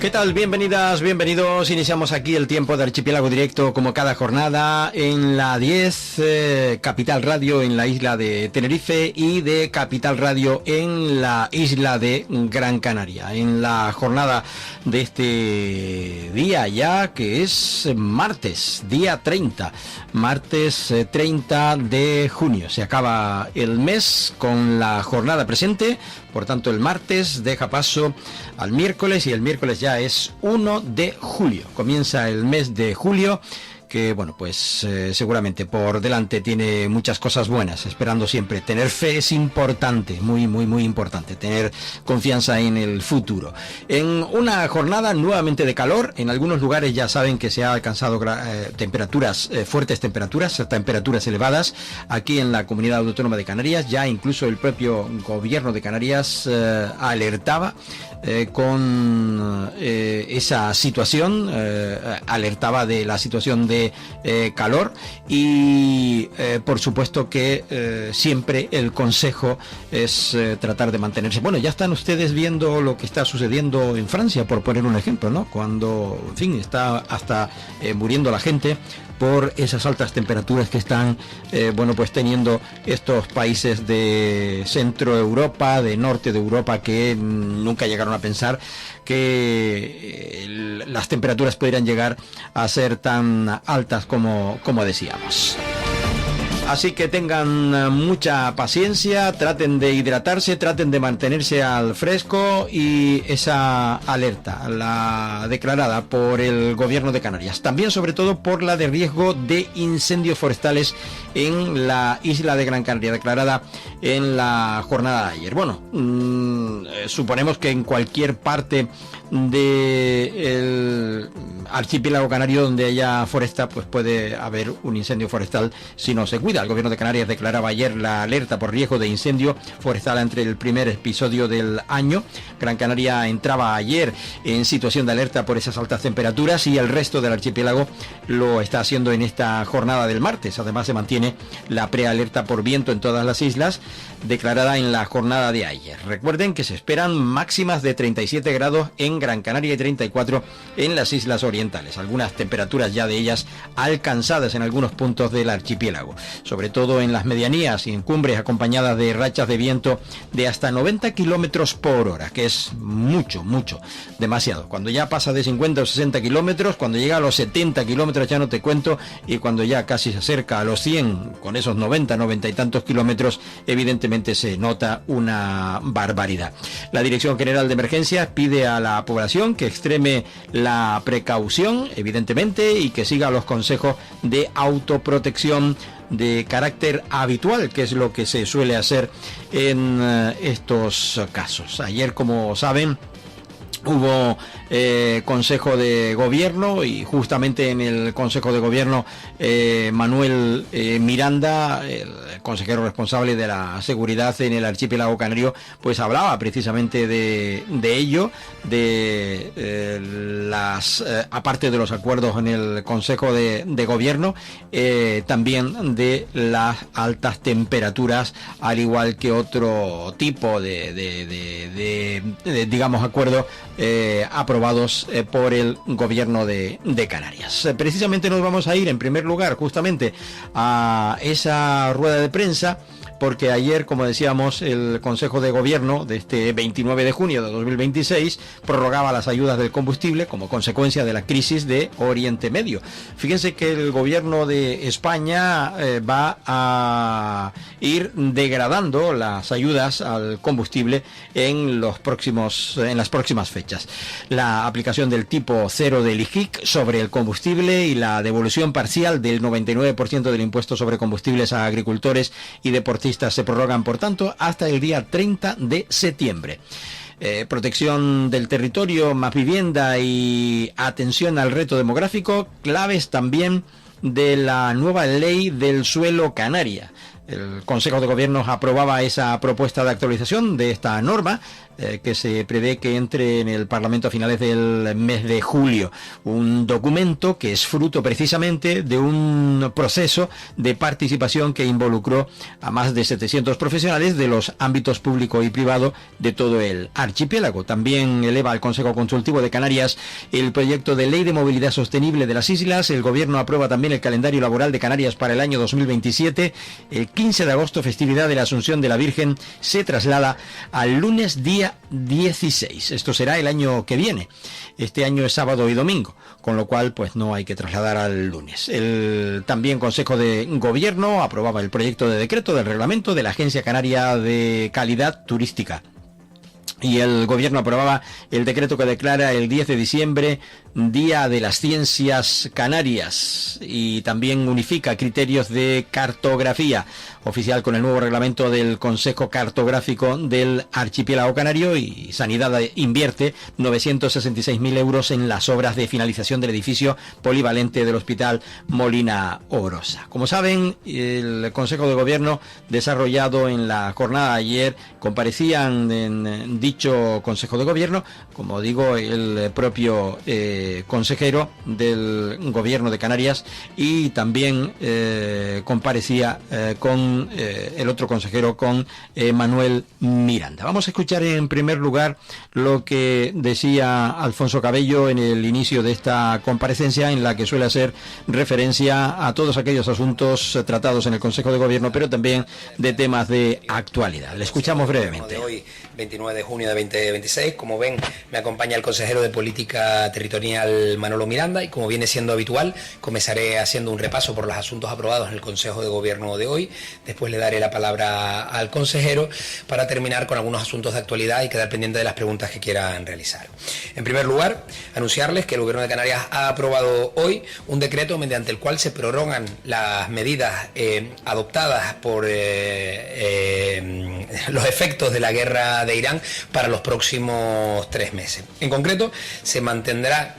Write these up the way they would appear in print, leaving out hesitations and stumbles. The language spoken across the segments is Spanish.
¿Qué tal? Bienvenidas, bienvenidos. Iniciamos aquí el tiempo de Archipiélago Directo como cada jornada en la 10 Capital Radio en la isla de Tenerife y de Capital Radio en la isla de Gran Canaria. En la jornada de este día ya que es martes, día 30, martes 30 de junio. Se acaba el mes con la jornada presente. Por tanto, el martes deja paso al miércoles y el miércoles ya es 1 de julio. Comienza el mes de julio que, bueno, pues seguramente por delante tiene muchas cosas buenas, esperando siempre. Tener fe es importante, muy importante, tener confianza en el futuro. En una jornada nuevamente de calor, en algunos lugares ya saben que se ha alcanzado temperaturas, fuertes temperaturas elevadas. Aquí en la Comunidad Autónoma de Canarias, ya incluso el propio gobierno de Canarias alertaba con esa situación, alertaba de la situación de calor y por supuesto que siempre el consejo es tratar de mantenerse. Bueno, ya están ustedes viendo lo que está sucediendo en Francia, por poner un ejemplo, ¿no? Cuando, en fin, está hasta muriendo la gente por esas altas temperaturas que están pues teniendo estos países de Centro Europa, de Norte de Europa, que nunca llegaron a pensar que las temperaturas pudieran llegar a ser tan altas como decíamos. Así que tengan mucha paciencia, traten de hidratarse, traten de mantenerse al fresco y esa alerta, la declarada por el gobierno de Canarias. También, sobre todo, por la de riesgo de incendios forestales en la isla de Gran Canaria, declarada en la jornada de ayer. Bueno, suponemos que en cualquier parte del archipiélago canario donde haya foresta, pues puede haber un incendio forestal si no se cuida. El gobierno de Canarias declaraba ayer la alerta por riesgo de incendio forestal entre el primer episodio del año. Gran Canaria entraba ayer en situación de alerta por esas altas temperaturas y el resto del archipiélago lo está haciendo en esta jornada del martes. Además, se mantiene la prealerta por viento en todas las islas, declarada en la jornada de ayer. Recuerden que se esperan máximas de 37 grados en Gran Canaria y 34 en las islas orientales. Algunas temperaturas ya de ellas alcanzadas en algunos puntos del archipiélago, sobre todo en las medianías y en cumbres, acompañadas de rachas de viento de hasta 90 kilómetros por hora, que es mucho, demasiado. Cuando ya pasa de 50 o 60 kilómetros, cuando llega a los 70 kilómetros ya no te cuento, y cuando ya casi se acerca a los 100, con esos 90 y tantos kilómetros, evidentemente se nota una barbaridad. La Dirección General de Emergencias pide a la población que extreme la precaución, evidentemente, y que siga los consejos de autoprotección de carácter habitual, que es lo que se suele hacer en estos casos. Ayer, como saben, hubo Consejo de Gobierno, y justamente en el Consejo de Gobierno Manuel Miranda, el consejero responsable de la seguridad en el archipiélago canario, pues hablaba precisamente de ello, de aparte de los acuerdos en el Consejo de Gobierno, también de las altas temperaturas, al igual que otro tipo de digamos, acuerdos aprobados por el gobierno de Canarias. Precisamente nos vamos a ir en primer lugar justamente a esa rueda de prensa, porque ayer, como decíamos, el Consejo de Gobierno de este 29 de junio de 2026 prorrogaba las ayudas del combustible como consecuencia de la crisis de Oriente Medio. Fíjense que el gobierno de España va a ir degradando las ayudas al combustible en las próximas fechas. La aplicación del tipo cero del IGIC sobre el combustible y la devolución parcial del 99% del impuesto sobre combustibles a agricultores y deportistas se prorrogan, por tanto, hasta el día 30 de septiembre. Protección del territorio, más vivienda y atención al reto demográfico, claves también de la nueva ley del suelo canaria. El Consejo de Gobierno aprobaba esa propuesta de actualización de esta norma, que se prevé que entre en el Parlamento a finales del mes de julio. Un documento que es fruto precisamente de un proceso de participación que involucró a más de 700 profesionales de los ámbitos público y privado de todo el archipiélago. También eleva al Consejo Consultivo de Canarias el proyecto de Ley de Movilidad Sostenible de las Islas. El Gobierno aprueba también el calendario laboral de Canarias para el año 2027. El 15 de agosto, festividad de la Asunción de la Virgen, se traslada al lunes día 16. Esto será el año que viene. Este año es sábado y domingo, con lo cual pues no hay que trasladar al lunes. El también Consejo de Gobierno aprobaba el proyecto de decreto del reglamento de la Agencia Canaria de Calidad Turística. Y el Gobierno aprobaba el decreto que declara el 10 de diciembre Día de las Ciencias Canarias, y también unifica criterios de cartografía oficial con el nuevo reglamento del Consejo Cartográfico del Archipiélago Canario. Y Sanidad invierte 966.000 euros en las obras de finalización del edificio polivalente del Hospital Molina Orosa. Como saben, el Consejo de Gobierno desarrollado en la jornada de ayer, comparecían en dicho Consejo de Gobierno, como digo, el propio consejero del Gobierno de Canarias, y también comparecía con el otro consejero, con Manuel Miranda. Vamos a escuchar en primer lugar lo que decía Alfonso Cabello en el inicio de esta comparecencia, en la que suele hacer referencia a todos aquellos asuntos tratados en el Consejo de Gobierno, pero también de temas de actualidad. Le escuchamos brevemente. De hoy, 29 de junio de 2026, como ven, me acompaña el consejero de Política Territorial, Manolo Miranda, y como viene siendo habitual, comenzaré haciendo un repaso por los asuntos aprobados en el Consejo de Gobierno de hoy. Después le daré la palabra al consejero para terminar con algunos asuntos de actualidad y quedar pendiente de las preguntas que quieran realizar. En primer lugar, anunciarles que el Gobierno de Canarias ha aprobado hoy un decreto mediante el cual se prorrogan las medidas adoptadas por los efectos de la guerra de Irán para los próximos 3 meses. En concreto, se mantendrá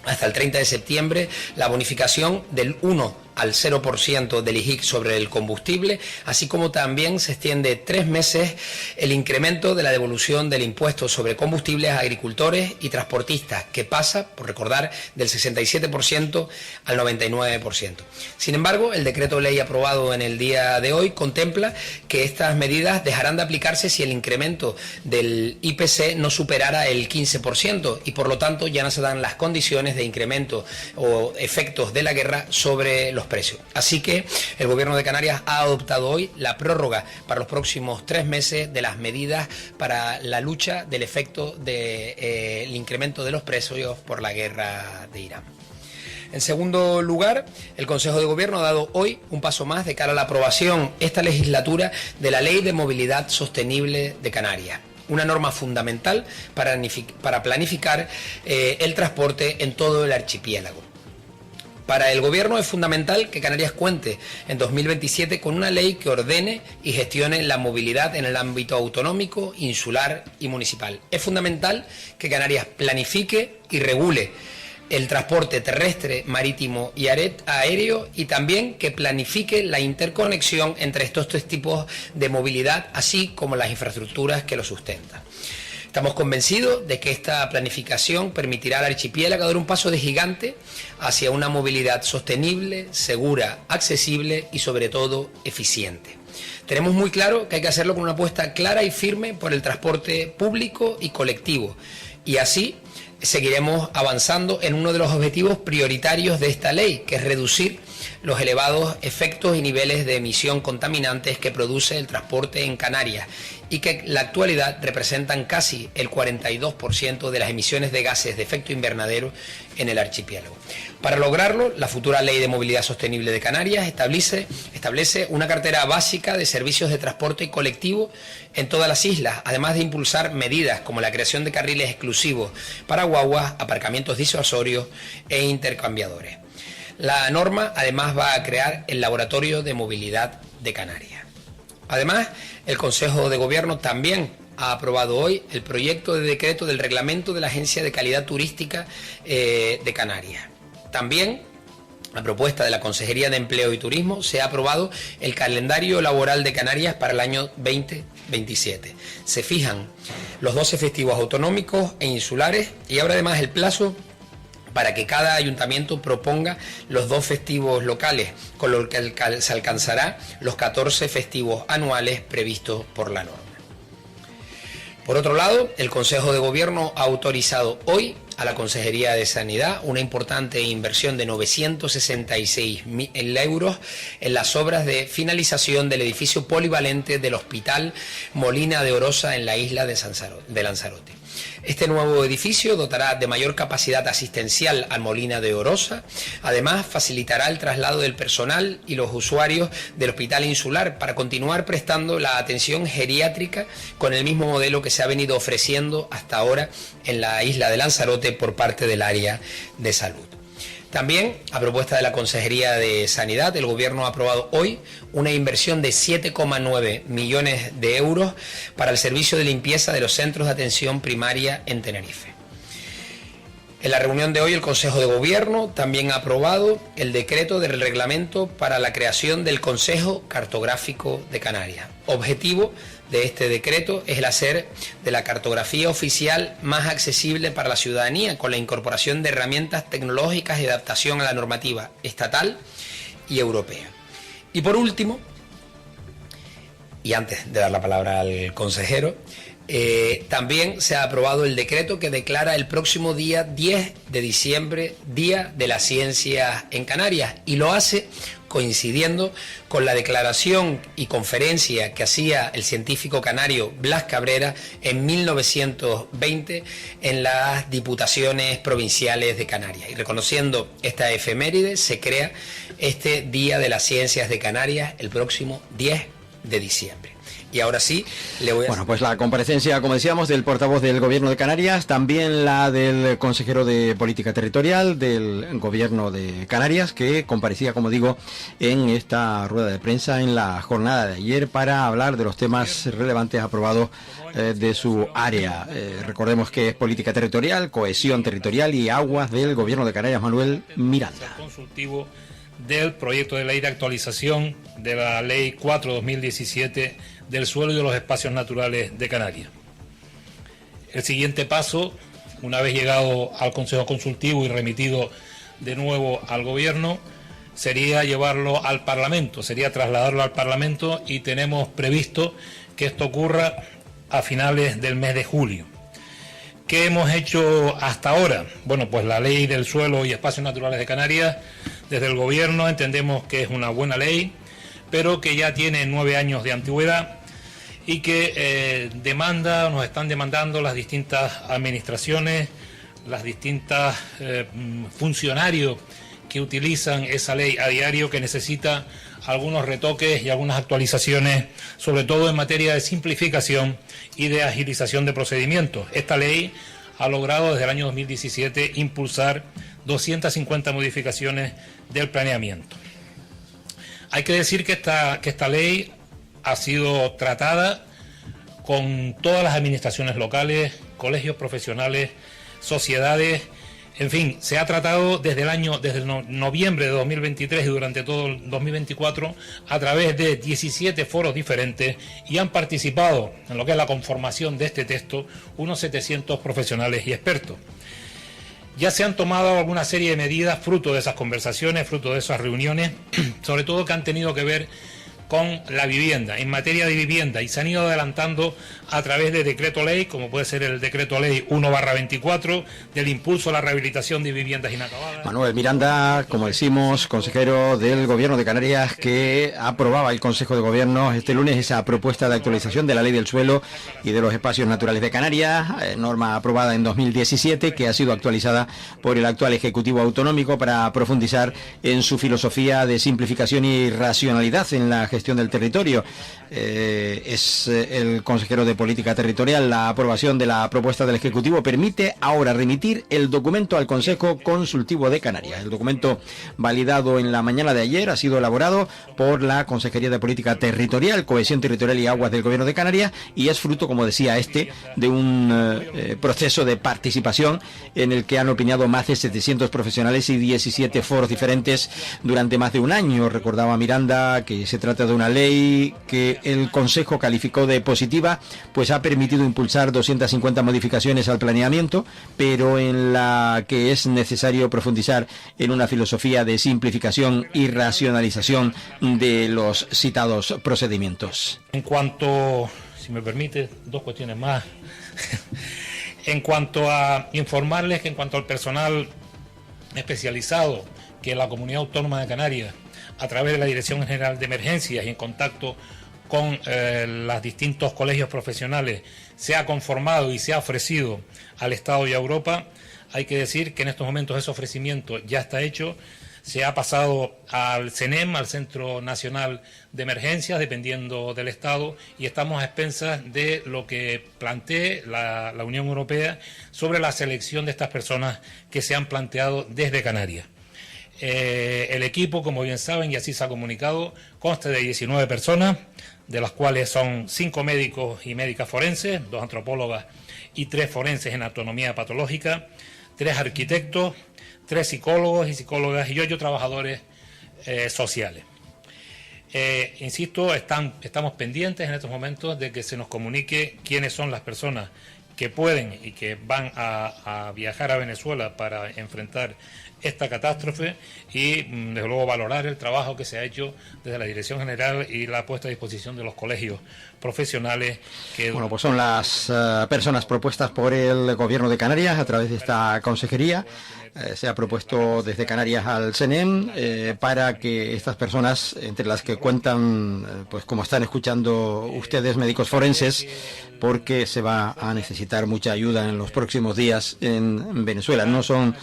hasta el 30 de septiembre la bonificación del 1 al 0% del IGIC sobre el combustible, así como también se extiende 3 meses el incremento de la devolución del impuesto sobre combustibles a agricultores y transportistas, que pasa, por recordar, del 67% al 99%. Sin embargo, el decreto ley aprobado en el día de hoy contempla que estas medidas dejarán de aplicarse si el incremento del IPC no superara el 15%, y por lo tanto ya no se dan las condiciones de incremento o efectos de la guerra sobre los precios. Así que el Gobierno de Canarias ha adoptado hoy la prórroga para los próximos 3 meses de las medidas para la lucha del efecto del incremento de los precios por la guerra de Irán. En segundo lugar, el Consejo de Gobierno ha dado hoy un paso más de cara a la aprobación esta legislatura de la Ley de Movilidad Sostenible de Canarias, una norma fundamental para planificar el transporte en todo el archipiélago. Para el Gobierno es fundamental que Canarias cuente en 2027 con una ley que ordene y gestione la movilidad en el ámbito autonómico, insular y municipal. Es fundamental que Canarias planifique y regule el transporte terrestre, marítimo y aéreo, y también que planifique la interconexión entre estos 3 tipos de movilidad, así como las infraestructuras que lo sustentan. Estamos convencidos de que esta planificación permitirá al archipiélago dar un paso de gigante hacia una movilidad sostenible, segura, accesible y sobre todo eficiente. Tenemos muy claro que hay que hacerlo con una apuesta clara y firme por el transporte público y colectivo, y así seguiremos avanzando en uno de los objetivos prioritarios de esta ley, que es reducir los elevados efectos y niveles de emisión contaminantes que produce el transporte en Canarias, y que en la actualidad representan casi el 42% de las emisiones de gases de efecto invernadero en el archipiélago. Para lograrlo, la futura Ley de Movilidad Sostenible de Canarias establece una cartera básica de servicios de transporte colectivo en todas las islas, además de impulsar medidas como la creación de carriles exclusivos para guaguas, aparcamientos disuasorios e intercambiadores. La norma además va a crear el Laboratorio de Movilidad de Canarias. Además, el Consejo de Gobierno también ha aprobado hoy el proyecto de decreto del reglamento de la Agencia de Calidad Turística de Canarias. También a propuesta de la Consejería de Empleo y Turismo, se ha aprobado el calendario laboral de Canarias para el año 2027. Se fijan los 12 festivos autonómicos e insulares y abre además el plazo para que cada ayuntamiento proponga los 2 festivos locales, con lo que se alcanzará los 14 festivos anuales previstos por la norma. Por otro lado, el Consejo de Gobierno ha autorizado hoy a la Consejería de Sanidad una importante inversión de 966.000 euros en las obras de finalización del edificio polivalente del Hospital Molina de Orosa en la isla de Lanzarote. Este nuevo edificio dotará de mayor capacidad asistencial al Molina de Orosa. Además, facilitará el traslado del personal y los usuarios del Hospital Insular para continuar prestando la atención geriátrica con el mismo modelo que se ha venido ofreciendo hasta ahora en la isla de Lanzarote por parte del área de salud. También, a propuesta de la Consejería de Sanidad, el Gobierno ha aprobado hoy una inversión de 7,9 millones de euros para el servicio de limpieza de los centros de atención primaria en Tenerife. En la reunión de hoy, el Consejo de Gobierno también ha aprobado el decreto del reglamento para la creación del Consejo Cartográfico de Canarias. Objetivo de este decreto es el hacer de la cartografía oficial más accesible para la ciudadanía, con la incorporación de herramientas tecnológicas y adaptación a la normativa estatal y europea. Y por último, y antes de dar la palabra al consejero, también se ha aprobado el decreto que declara el próximo día 10 de diciembre Día de la Ciencia en Canarias, y lo hace coincidiendo con la declaración y conferencia que hacía el científico canario Blas Cabrera en 1920 en las Diputaciones Provinciales de Canarias. Y reconociendo esta efeméride, se crea este Día de las Ciencias de Canarias el próximo 10 de diciembre. Y ahora sí, le voy a... Bueno, pues la comparecencia, como decíamos, del portavoz del Gobierno de Canarias, también la del consejero de Política Territorial del Gobierno de Canarias, que comparecía, como digo, en esta rueda de prensa en la jornada de ayer para hablar de los temas relevantes aprobados de su área. Recordemos que es Política Territorial, Cohesión Territorial y Aguas del Gobierno de Canarias, Manuel Miranda. Consultivo del proyecto de ley de actualización de la Ley 4/2017 del suelo y de los espacios naturales de Canarias. El siguiente paso, una vez llegado al Consejo Consultivo y remitido de nuevo al Gobierno, sería llevarlo al Parlamento, sería trasladarlo al Parlamento, y tenemos previsto que esto ocurra a finales del mes de julio. ¿Qué hemos hecho hasta ahora? Bueno, pues la Ley del Suelo y Espacios Naturales de Canarias, desde el Gobierno entendemos que es una buena ley, pero que ya tiene 9 años de antigüedad y que nos están demandando las distintas administraciones, las distintas funcionarios que utilizan esa ley a diario, que necesita algunos retoques y algunas actualizaciones, sobre todo en materia de simplificación y de agilización de procedimientos. Esta ley ha logrado desde el año 2017 impulsar 250 modificaciones del planeamiento. Hay que decir que esta ley ha sido tratada con todas las administraciones locales, colegios profesionales, sociedades, en fin, se ha tratado desde noviembre de 2023 y durante todo el 2024 a través de 17 foros diferentes, y han participado en lo que es la conformación de este texto unos 700 profesionales y expertos. Ya se han tomado alguna serie de medidas fruto de esas conversaciones, fruto de esas reuniones, sobre todo que han tenido que ver con la vivienda, en materia de vivienda, y se han ido adelantando a través de decreto ley, como puede ser el decreto ley 1/24, del impulso a la rehabilitación de viviendas inacabadas. Manuel Miranda, como decimos, consejero del Gobierno de Canarias, que aprobaba el Consejo de Gobierno este lunes esa propuesta de actualización de la Ley del Suelo y de los Espacios Naturales de Canarias, norma aprobada en 2017, que ha sido actualizada por el actual Ejecutivo Autonómico para profundizar en su filosofía de simplificación y racionalidad en la gestión gestión del territorio. Es el consejero de Política Territorial. La aprobación de la propuesta del Ejecutivo permite ahora remitir el documento al Consejo Consultivo de Canarias. El documento, validado en la mañana de ayer, ha sido elaborado por la Consejería de Política Territorial, Cohesión Territorial y Aguas del Gobierno de Canarias, y es fruto, como decía, de un proceso de participación en el que han opinado más de 700 profesionales y 17 foros diferentes durante más de un año. Recordaba Miranda que se trata de una ley que el Consejo calificó de positiva, pues ha permitido impulsar 250 modificaciones al planeamiento, pero en la que es necesario profundizar en una filosofía de simplificación y racionalización de los citados procedimientos. En cuanto, si me permite, dos cuestiones más. En cuanto a informarles que en cuanto al personal especializado que la Comunidad Autónoma de Canarias, a través de la Dirección General de Emergencias y en contacto con los distintos colegios profesionales, se ha conformado y se ha ofrecido al Estado y a Europa, hay que decir que en estos momentos ese ofrecimiento ya está hecho. Se ha pasado al CENEM, al Centro Nacional de Emergencias, dependiendo del Estado, y estamos a expensas de lo que plantee la Unión Europea sobre la selección de estas personas que se han planteado desde Canarias. El equipo, como bien saben, y así se ha comunicado, consta de 19 personas, de las cuales son 5 médicos y médicas forenses, 2 antropólogas y 3 forenses en anatomía patológica, 3 arquitectos, 3 psicólogos y psicólogas y 8 trabajadores sociales. Insisto, estamos pendientes en estos momentos de que se nos comunique quiénes son las personas que pueden y que van a viajar a Venezuela para enfrentar esta catástrofe y, desde luego, valorar el trabajo que se ha hecho desde la Dirección General y la puesta a disposición de los colegios profesionales. Bueno, pues son las personas propuestas por el Gobierno de Canarias a través de esta consejería. Se ha propuesto desde Canarias al CENEM para que estas personas, entre las que cuentan, pues como están escuchando ustedes, médicos forenses, porque se va a necesitar mucha ayuda en los próximos días en Venezuela. No son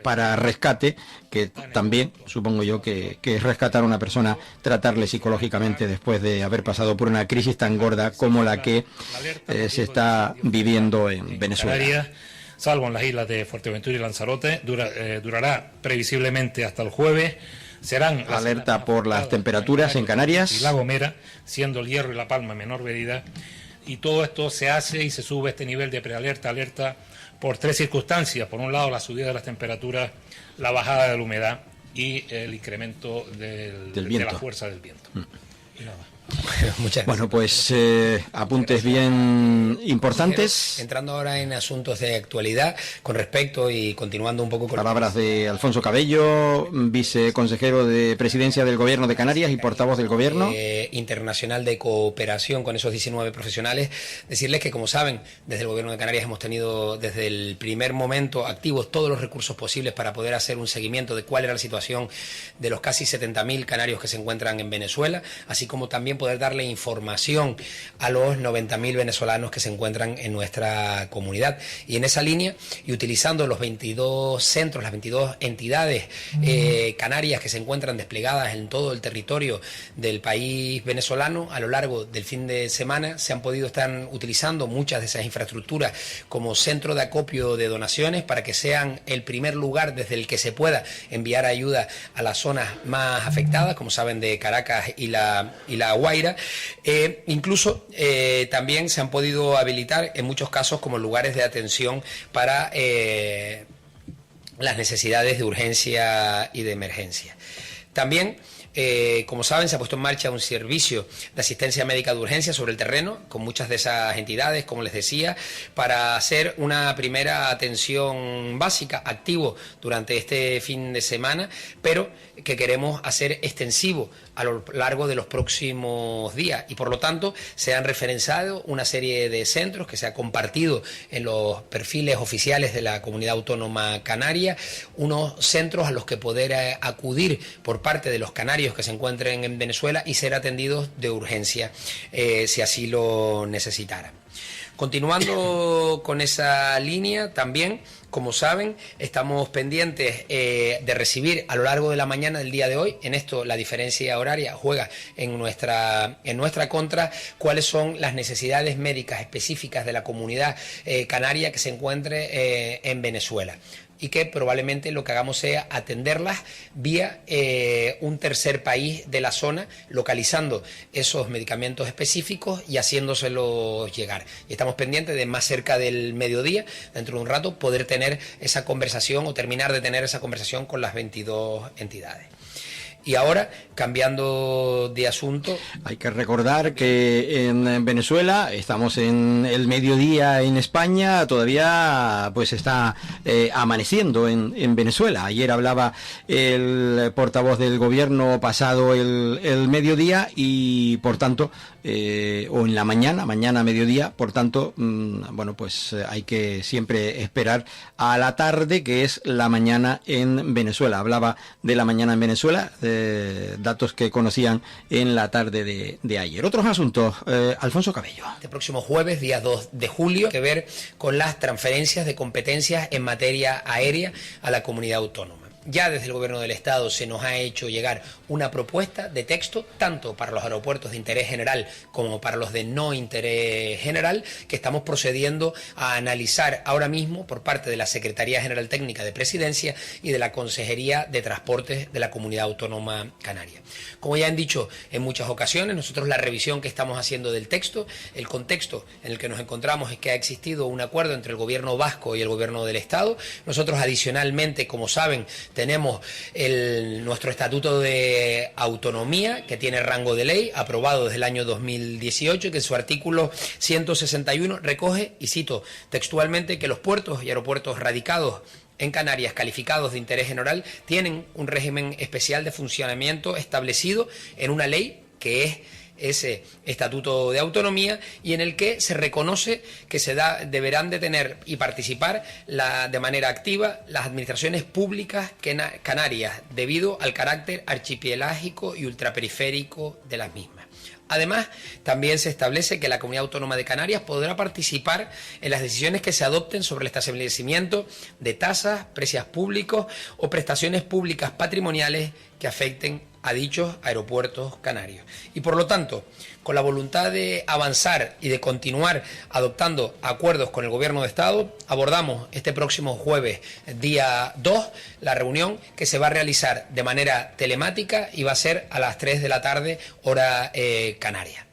para rescate, que también supongo yo que es rescatar a una persona, tratarle psicológicamente después de haber pasado por una crisis tan gorda como la que se está viviendo en Venezuela. Salvo en las islas de Fuerteventura y Lanzarote, durará previsiblemente hasta el jueves. Serán alerta por las temperaturas en Canarias y La Gomera, siendo el Hierro y La Palma en menor medida. Y todo esto se hace y se sube este nivel de prealerta, alerta, por 3 circunstancias. Por un lado, la subida de las temperaturas, la bajada de la humedad y el incremento de la fuerza del viento. Y nada más. Muchas gracias. Bueno, pues apuntes bien importantes. Entrando ahora en asuntos de actualidad con respecto y continuando un poco con palabras de Alfonso Cabello, viceconsejero de Presidencia del Gobierno de Canarias y portavoz del Gobierno internacional de cooperación con esos 19 profesionales. Decirles que, como saben, desde el Gobierno de Canarias hemos tenido desde el primer momento activos todos los recursos posibles para poder hacer un seguimiento de cuál era la situación de los casi 70.000 canarios que se encuentran en Venezuela, así como también poder darle información a los 90.000 venezolanos que se encuentran en nuestra comunidad. Y en esa línea, y utilizando los 22 centros, las 22 entidades canarias que se encuentran desplegadas en todo el territorio del país venezolano, a lo largo del fin de semana se han podido estar utilizando muchas de esas infraestructuras como centro de acopio de donaciones para que sean el primer lugar desde el que se pueda enviar ayuda a las zonas más afectadas, como saben, de Caracas y la Guaira. Incluso también se han podido habilitar en muchos casos como lugares de atención para las necesidades de urgencia y de emergencia. También, como saben, se ha puesto en marcha un servicio de asistencia médica de urgencia sobre el terreno con muchas de esas entidades, como les decía, para hacer una primera atención básica, activo durante este fin de semana, pero que queremos hacer extensivo a lo largo de los próximos días, y por lo tanto se han referenciado una serie de centros que se ha compartido en los perfiles oficiales de la Comunidad Autónoma Canaria, unos centros a los que poder acudir por parte de los canarios que se encuentren en Venezuela y ser atendidos de urgencia si así lo necesitaran. Continuando con esa línea, también, como saben, estamos pendientes de recibir a lo largo de la mañana del día de hoy, en esto la diferencia horaria juega en nuestra contra, cuáles son las necesidades médicas específicas de la comunidad canaria que se encuentre en Venezuela. Y que probablemente lo que hagamos sea atenderlas vía un tercer país de la zona, localizando esos medicamentos específicos y haciéndoselos llegar. Y estamos pendientes de más cerca del mediodía, dentro de un rato, poder tener esa conversación o terminar de tener esa conversación con las 22 entidades. Y ahora, cambiando de asunto... Hay que recordar que en Venezuela, estamos en el mediodía en España, todavía pues está amaneciendo en Venezuela. Ayer hablaba el portavoz del gobierno pasado el mediodía y por tanto, o en la mañana mediodía, por tanto, bueno, pues hay que siempre esperar a la tarde, que es la mañana en Venezuela. Hablaba de la mañana en Venezuela, datos que conocían en la tarde de ayer. Otros asuntos, Alfonso Cabello. Este próximo jueves, día 2 de julio, que ver con las transferencias de competencias en materia aérea a la comunidad autónoma. Ya desde el Gobierno del Estado se nos ha hecho llegar una propuesta de texto, tanto para los aeropuertos de interés general como para los de no interés general, que estamos procediendo a analizar ahora mismo por parte de la Secretaría General Técnica de Presidencia y de la Consejería de Transportes de la Comunidad Autónoma Canaria. Como ya han dicho en muchas ocasiones, nosotros la revisión que estamos haciendo del texto, el contexto en el que nos encontramos es que ha existido un acuerdo entre el Gobierno vasco y el Gobierno del Estado. Nosotros adicionalmente, como saben, tenemos nuestro Estatuto de Autonomía, que tiene rango de ley, aprobado desde el año 2018, que en su artículo 161 recoge, y cito textualmente, que los puertos y aeropuertos radicados en Canarias calificados de interés general tienen un régimen especial de funcionamiento establecido en una ley que es ese Estatuto de Autonomía, y en el que se reconoce que deberán de tener y participar de manera activa las administraciones públicas canarias, debido al carácter archipelágico y ultraperiférico de las mismas. Además, también se establece que la Comunidad Autónoma de Canarias podrá participar en las decisiones que se adopten sobre el establecimiento de tasas, precios públicos o prestaciones públicas patrimoniales que afecten a dichos aeropuertos canarios. Y por lo tanto, con la voluntad de avanzar y de continuar adoptando acuerdos con el Gobierno de Estado, abordamos este próximo jueves, día 2, la reunión que se va a realizar de manera telemática y va a ser a las 3 de la tarde, hora canaria.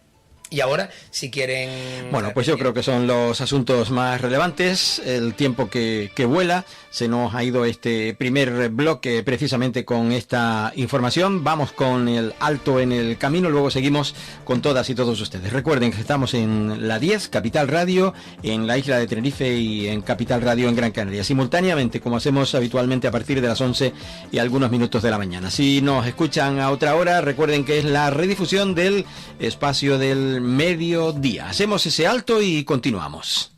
Y ahora, si quieren... Bueno, pues yo creo que son los asuntos más relevantes. El tiempo que vuela, se nos ha ido este primer bloque precisamente con esta información. Vamos con el alto en el camino, luego seguimos con todas y todos ustedes. Recuerden que estamos en la 10, Capital Radio, en la isla de Tenerife y en Capital Radio en Gran Canaria, simultáneamente, como hacemos habitualmente a partir de las 11 y algunos minutos de la mañana. Si nos escuchan a otra hora, recuerden que es la redifusión del espacio del mediodía. Hacemos ese alto y continuamos.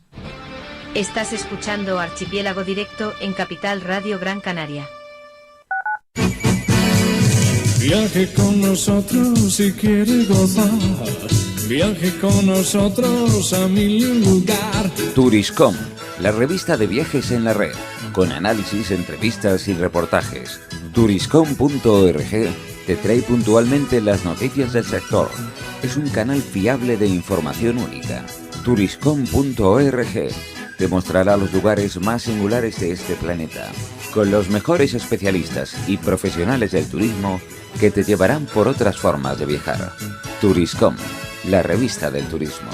Estás escuchando Archipiélago Directo en Capital Radio Gran Canaria. Viaje con nosotros si quiere gozar. Viaje con nosotros a mi lugar. Turiscom, la revista de viajes en la red, con análisis, entrevistas y reportajes. Turiscom.org te trae puntualmente las noticias del sector. Es un canal fiable de información única. Turiscom.org te mostrará los lugares más singulares de este planeta, con los mejores especialistas y profesionales del turismo que te llevarán por otras formas de viajar. Turiscom, la revista del turismo.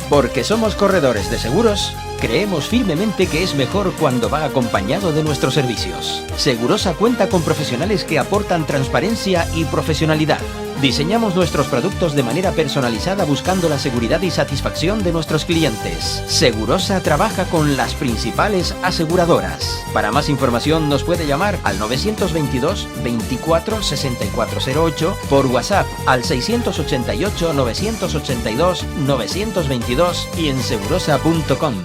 Porque somos corredores de seguros, creemos firmemente que es mejor cuando va acompañado de nuestros servicios. Segurosa cuenta con profesionales que aportan transparencia y profesionalidad. Diseñamos nuestros productos de manera personalizada buscando la seguridad y satisfacción de nuestros clientes. Segurosa trabaja con las principales aseguradoras. Para más información nos puede llamar al 922 24 6408, por WhatsApp al 688 982 922 y en segurosa.com.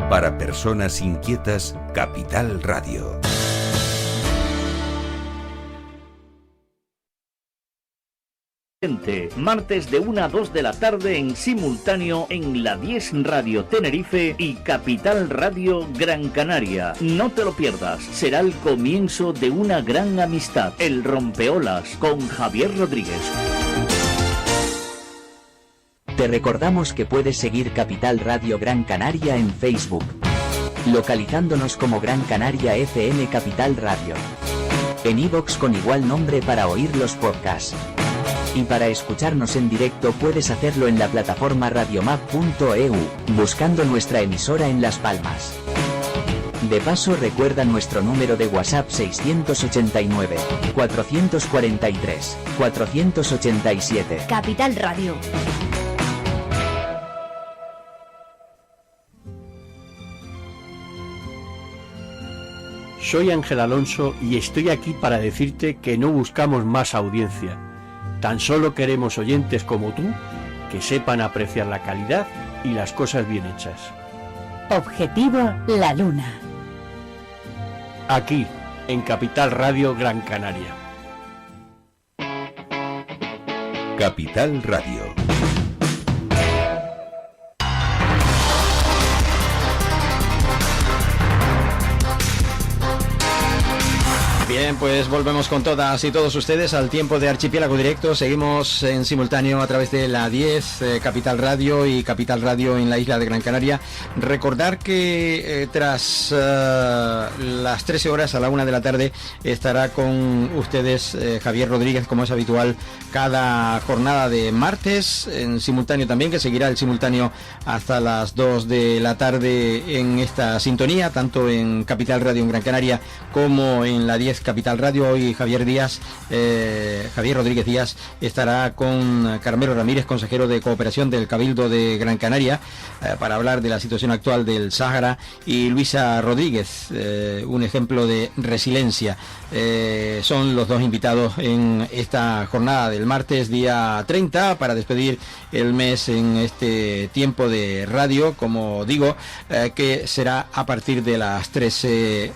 Para personas inquietas, Capital Radio. Martes de 1 a 2 de la tarde en simultáneo en la 10 Radio Tenerife y Capital Radio Gran Canaria. No te lo pierdas, será el comienzo de una gran amistad. El Rompeolas con Javier Rodríguez. Te recordamos que puedes seguir Capital Radio Gran Canaria en Facebook, localizándonos como Gran Canaria FM Capital Radio. En iVoox con igual nombre para oír los podcasts. Y para escucharnos en directo puedes hacerlo en la plataforma radiomap.eu, buscando nuestra emisora en Las Palmas. De paso, recuerda nuestro número de WhatsApp 689 443 487. Capital Radio. Soy Ángel Alonso y estoy aquí para decirte que no buscamos más audiencia. Tan solo queremos oyentes como tú, que sepan apreciar la calidad y las cosas bien hechas. Objetivo La Luna. Aquí, en Capital Radio Gran Canaria. Capital Radio. Bien, pues volvemos con todas y todos ustedes al tiempo de Archipiélago Directo. Seguimos en simultáneo a través de la 10, Capital Radio y Capital Radio en la isla de Gran Canaria. Recordar que tras las 13 horas a la 1 de la tarde estará con ustedes Javier Rodríguez, como es habitual, cada jornada de martes, en simultáneo también, que seguirá el simultáneo hasta las 2 de la tarde en esta sintonía, tanto en Capital Radio en Gran Canaria como en la 10 Capital Radio. Hoy Javier Rodríguez Díaz estará con Carmelo Ramírez, consejero de Cooperación del Cabildo de Gran Canaria, para hablar de la situación actual del Sáhara, y Luisa Rodríguez, un ejemplo de resiliencia. Son los dos invitados en esta jornada del martes, día 30, para despedir el mes en este tiempo de radio, como digo, que será a partir de las 13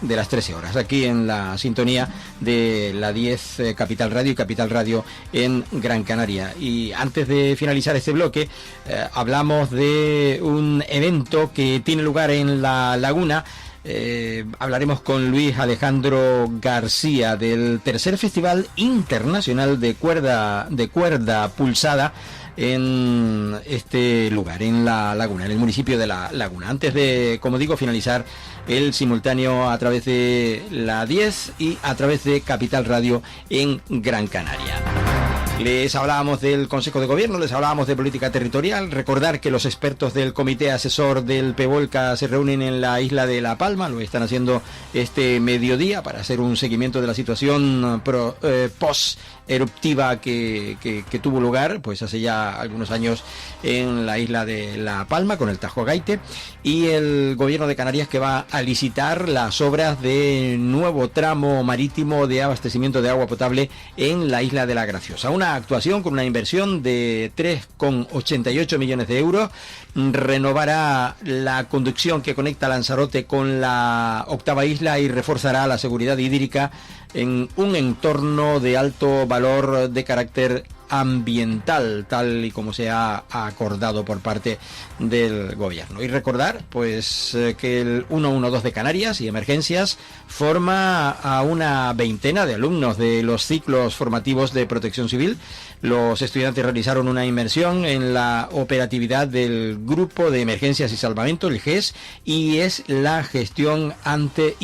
horas, aquí en la sintonía de la 10 Capital Radio y Capital Radio en Gran Canaria. Y antes de finalizar este bloque, hablamos de un evento que tiene lugar en La Laguna. Hablaremos con Luis Alejandro García del tercer Festival Internacional de Cuerda Pulsada en este lugar, en La Laguna, en el municipio de La Laguna. Antes de, como digo, finalizar el simultáneo a través de la 10 y a través de Capital Radio en Gran Canaria. Les hablábamos del Consejo de Gobierno, les hablábamos de política territorial. Recordar que los expertos del Comité Asesor del PEVOLCA se reúnen en la isla de La Palma, lo están haciendo este mediodía para hacer un seguimiento de la situación post-eruptiva que tuvo lugar pues hace ya algunos años en la isla de La Palma con el Tajo Gaite, y el Gobierno de Canarias, que va a licitar las obras de nuevo tramo marítimo de abastecimiento de agua potable en la isla de La Graciosa. Una actuación con una inversión de 3,88 millones de euros. Renovará la conducción que conecta Lanzarote con la octava isla y reforzará la seguridad hídrica en un entorno de alto valor de carácter ambiental, tal y como se ha acordado por parte del gobierno. Y recordar pues que el 112 de Canarias y Emergencias forma a una veintena de alumnos de los ciclos formativos de Protección Civil. Los estudiantes realizaron una inmersión en la operatividad del Grupo de Emergencias y Salvamento, el GES, y en la gestión ante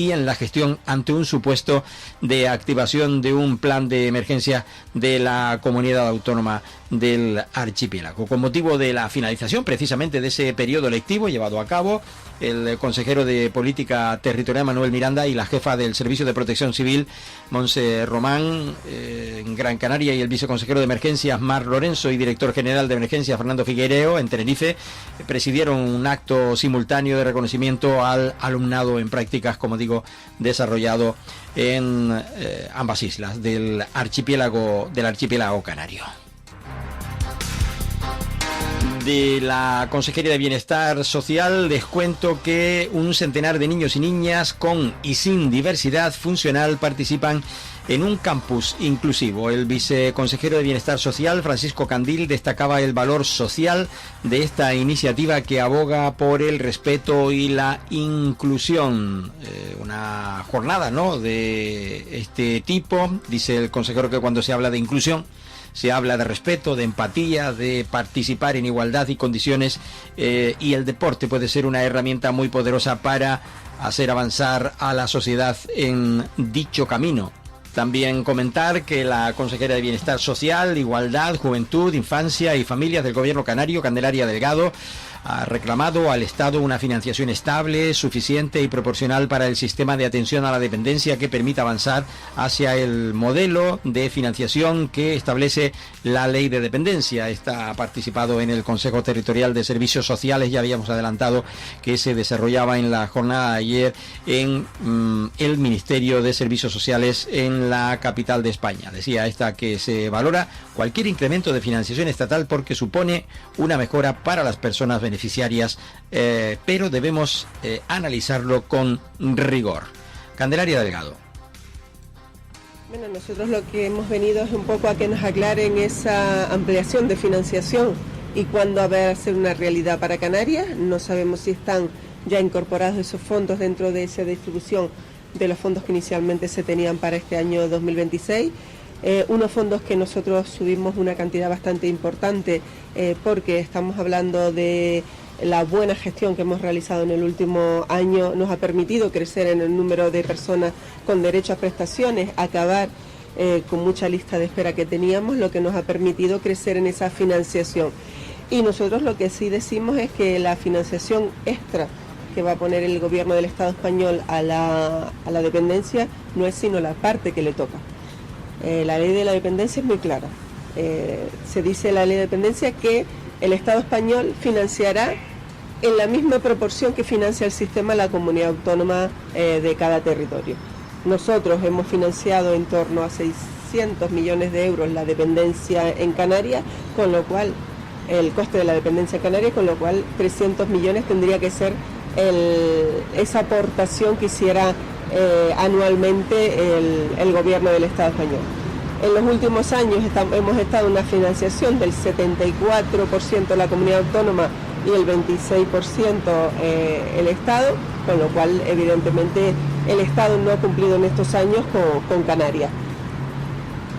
un supuesto de activación de un plan de emergencia de la comunidad autónoma del archipiélago. Con motivo de la finalización precisamente de ese periodo lectivo llevado a cabo, el consejero de Política Territorial Manuel Miranda y la jefa del Servicio de Protección Civil Monse Román en Gran Canaria, y el viceconsejero de Emergencias Mar Lorenzo y director general de Emergencias Fernando Figuereo en Tenerife presidieron un acto simultáneo de reconocimiento al alumnado en prácticas, como digo, desarrollado en ambas islas del archipiélago canario. De la Consejería de Bienestar Social les cuento que un centenar de niños y niñas con y sin diversidad funcional participan en un campus inclusivo. El viceconsejero de Bienestar Social, Francisco Candil, destacaba el valor social de esta iniciativa que aboga por el respeto y la inclusión. Una jornada, ¿no?, de este tipo. Dice el consejero que cuando se habla de inclusión se habla de respeto, de empatía, de participar en igualdad y condiciones, y el deporte puede ser una herramienta muy poderosa para hacer avanzar a la sociedad en dicho camino. También comentar que la consejera de Bienestar Social, Igualdad, Juventud, Infancia y Familias del Gobierno canario, Candelaria Delgado, ha reclamado al Estado una financiación estable, suficiente y proporcional para el sistema de atención a la dependencia que permita avanzar hacia el modelo de financiación que establece la Ley de Dependencia. Esta ha participado en el Consejo Territorial de Servicios Sociales, ya habíamos adelantado que se desarrollaba en la jornada de ayer en el Ministerio de Servicios Sociales en la capital de España. Decía esta que se valora cualquier incremento de financiación estatal porque supone una mejora para las personas beneficiarias, pero debemos analizarlo con rigor. Candelaria Delgado. Bueno, nosotros lo que hemos venido es un poco a que nos aclaren esa ampliación de financiación y cuándo va a ser una realidad para Canarias. No sabemos si están ya incorporados esos fondos dentro de esa distribución de los fondos que inicialmente se tenían para este año 2026. Unos fondos que nosotros subimos una cantidad bastante importante porque estamos hablando de la buena gestión que hemos realizado en el último año, nos ha permitido crecer en el número de personas con derecho a prestaciones, acabar con mucha lista de espera que teníamos, lo que nos ha permitido crecer en esa financiación. Y nosotros lo que sí decimos es que la financiación extra que va a poner el gobierno del Estado español a la dependencia no es sino la parte que le toca. La ley de la dependencia es muy clara. Se dice en la ley de dependencia que el Estado español financiará en la misma proporción que financia el sistema la comunidad autónoma de cada territorio. Nosotros hemos financiado en torno a 600 millones de euros la dependencia en Canarias, con lo cual el coste de la dependencia en Canarias, con lo cual 300 millones tendría que ser esa aportación que hiciera anualmente el gobierno del Estado español. En los últimos años hemos estado en una financiación del 74% la comunidad autónoma y el 26% el Estado, con lo cual evidentemente el Estado no ha cumplido en estos años con Canarias.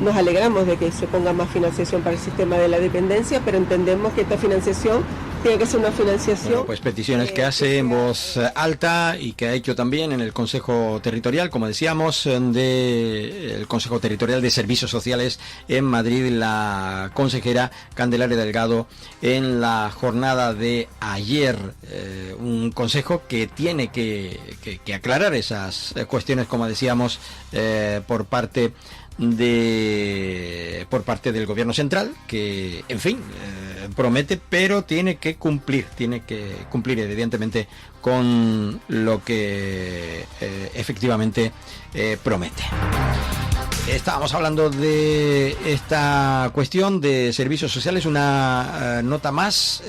Nos alegramos de que se ponga más financiación para el sistema de la dependencia, pero entendemos que esta financiación tiene que ser una financiación... Bueno, pues peticiones que hace en voz alta y que ha hecho también en el Consejo Territorial, como decíamos, del Consejo Territorial de Servicios Sociales en Madrid, la consejera Candelaria Delgado, en la jornada de ayer. Un consejo que tiene que aclarar esas cuestiones, como decíamos, por parte del gobierno central, que en fin promete, pero tiene que cumplir evidentemente con lo que efectivamente promete. Estábamos hablando de esta cuestión de servicios sociales, una nota más.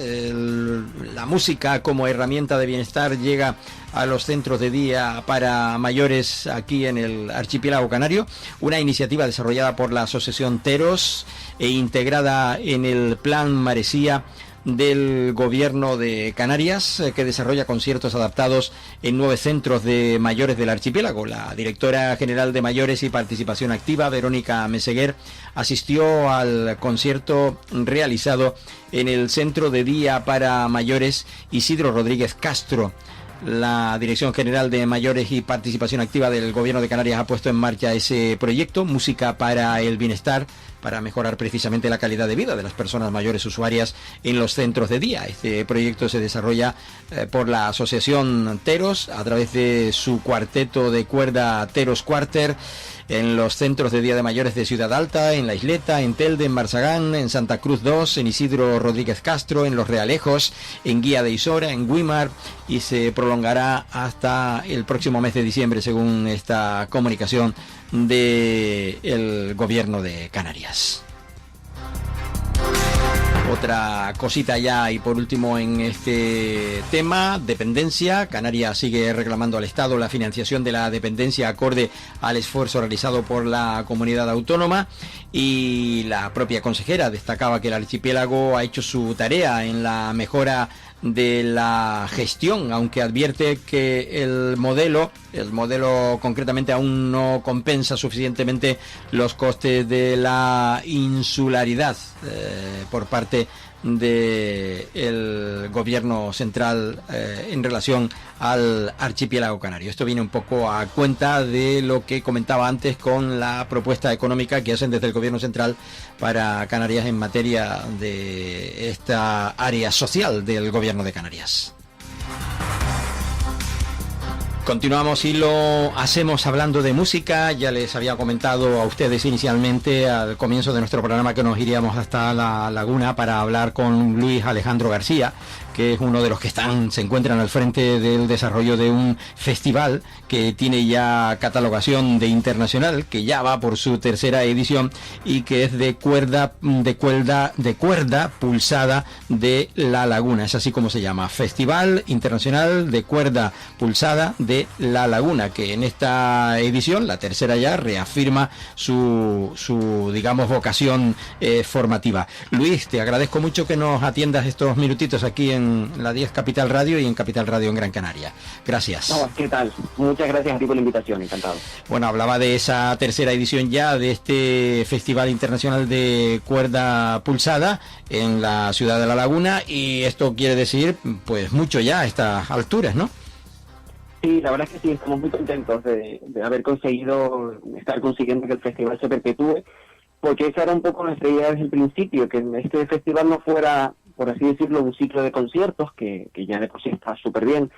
La música como herramienta de bienestar llega a los centros de día para mayores aquí en el archipiélago canario, una iniciativa desarrollada por la Asociación Teros e integrada en el Plan Maresía del Gobierno de Canarias, que desarrolla conciertos adaptados en 9 centros de mayores del archipiélago. La directora general de Mayores y Participación Activa, Verónica Meseguer, asistió al concierto realizado en el Centro de Día para Mayores Isidro Rodríguez Castro. La Dirección General de Mayores y Participación Activa del Gobierno de Canarias ha puesto en marcha ese proyecto, Música para el Bienestar, para mejorar precisamente la calidad de vida de las personas mayores usuarias en los centros de día. Este proyecto se desarrolla por la Asociación Teros a través de su cuarteto de cuerda Teros Quarter, en los centros de día de mayores de Ciudad Alta, en La Isleta, en Telde, en Marsagán, en Santa Cruz 2, en Isidro Rodríguez Castro, en Los Realejos, en Guía de Isora, en Güímar, y se prolongará hasta el próximo mes de diciembre, según esta comunicación del Gobierno de Canarias. Otra cosita ya y por último en este tema, dependencia. Canarias sigue reclamando al Estado la financiación de la dependencia acorde al esfuerzo realizado por la comunidad autónoma, y la propia consejera destacaba que el archipiélago ha hecho su tarea en la mejora de la gestión, aunque advierte que el modelo concretamente aún no compensa suficientemente los costes de la insularidad por parte del gobierno central en relación al archipiélago canario. Esto viene un poco a cuenta de lo que comentaba antes con la propuesta económica que hacen desde el gobierno central para Canarias en materia de esta área social del gobierno de Canarias. Continuamos y lo hacemos hablando de música. Ya les había comentado a ustedes inicialmente al comienzo de nuestro programa que nos iríamos hasta La Laguna para hablar con Luis Alejandro García, que es uno de los que se encuentran al frente del desarrollo de un festival que tiene ya catalogación de internacional, que ya va por su tercera edición y que es de cuerda pulsada de La Laguna. Es así como se llama, Festival Internacional de Cuerda Pulsada de La Laguna, que en esta edición, la tercera ya, reafirma su digamos, vocación formativa. Luis, te agradezco mucho que nos atiendas estos minutitos aquí en la 10 Capital Radio y en Capital Radio en Gran Canaria. Gracias. No, ¿qué tal? Muchas gracias a ti por la invitación, encantado. Bueno, hablaba de esa tercera edición ya de este Festival Internacional de Cuerda Pulsada en la ciudad de La Laguna, y esto quiere decir, pues, mucho ya a estas alturas, ¿no? Sí, la verdad es que sí, estamos muy contentos de haber estar consiguiendo que el festival se perpetúe, porque esa era un poco nuestra idea desde el principio, que este festival no fuera, por así decirlo, un ciclo de conciertos, que ya de por sí está súper bien,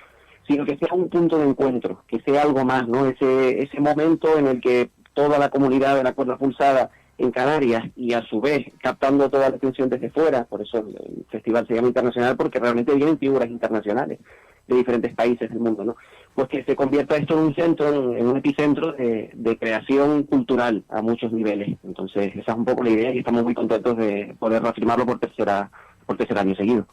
sino que sea un punto de encuentro, que sea algo más, ¿no? Ese momento en el que toda la comunidad de la cuerda pulsada en Canarias, y a su vez captando toda la atención desde fuera, por eso el festival se llama internacional, porque realmente vienen figuras internacionales de diferentes países del mundo, ¿no? Pues que se convierta esto en un centro, en un epicentro de creación cultural a muchos niveles. Entonces esa es un poco la idea y estamos muy contentos de poder reafirmarlo por tercer año seguido.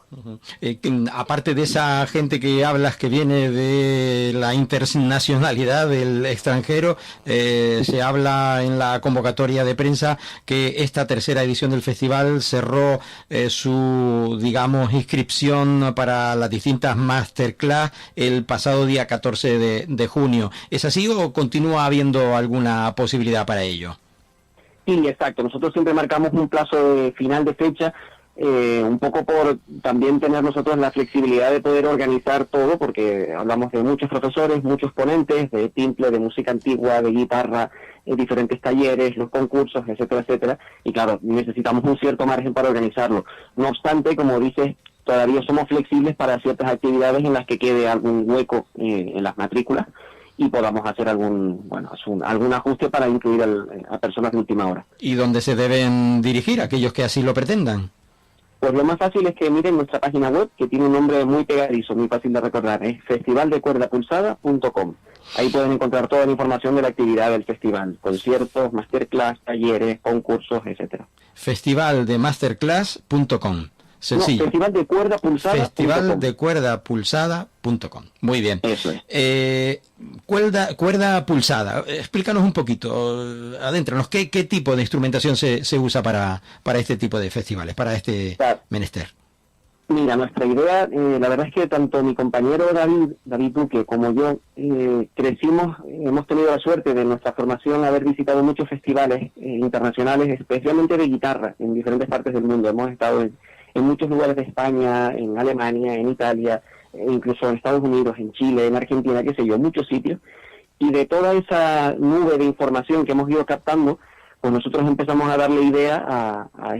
Aparte de esa gente que hablas que viene de la internacionalidad del extranjero, se habla en la convocatoria de prensa que esta tercera edición del festival cerró su, digamos, inscripción para las distintas masterclass el pasado día 14 de junio. ¿Es así o continúa habiendo alguna posibilidad para ello? Sí, exacto. Nosotros siempre marcamos un plazo de final de fecha, un poco por también tener nosotros la flexibilidad de poder organizar todo, porque hablamos de muchos profesores, muchos ponentes, de timple, de música antigua, de guitarra, diferentes talleres, los concursos, etcétera, etcétera, y claro, necesitamos un cierto margen para organizarlo. No obstante, como dices, todavía somos flexibles para ciertas actividades en las que quede algún hueco en las matrículas y podamos hacer algún ajuste para incluir a personas de última hora. ¿Y dónde se deben dirigir aquellos que así lo pretendan? Pues lo más fácil es que miren nuestra página web, que tiene un nombre muy pegadizo, muy fácil de recordar, es festivaldecuerdapulsada.com. Ahí pueden encontrar toda la información de la actividad del festival, conciertos, masterclass, talleres, concursos, etcétera. FestivaldeMasterclass.com. Sencillo. No, festivaldecuerdapulsada.com. Festivaldecuerdapulsada.com. Muy bien. Eso es. Cuerda pulsada. Explícanos un poquito, adéntranos, ¿qué tipo de instrumentación se usa para este tipo de festivales, para este menester? Mira, nuestra idea, la verdad es que tanto mi compañero David Duque, como yo, crecimos, hemos tenido la suerte de nuestra formación haber visitado muchos festivales internacionales, especialmente de guitarra, en diferentes partes del mundo. Hemos estado en muchos lugares de España, en Alemania, en Italia, incluso en Estados Unidos, en Chile, en Argentina, qué sé yo, muchos sitios. Y de toda esa nube de información que hemos ido captando, pues nosotros empezamos a darle idea a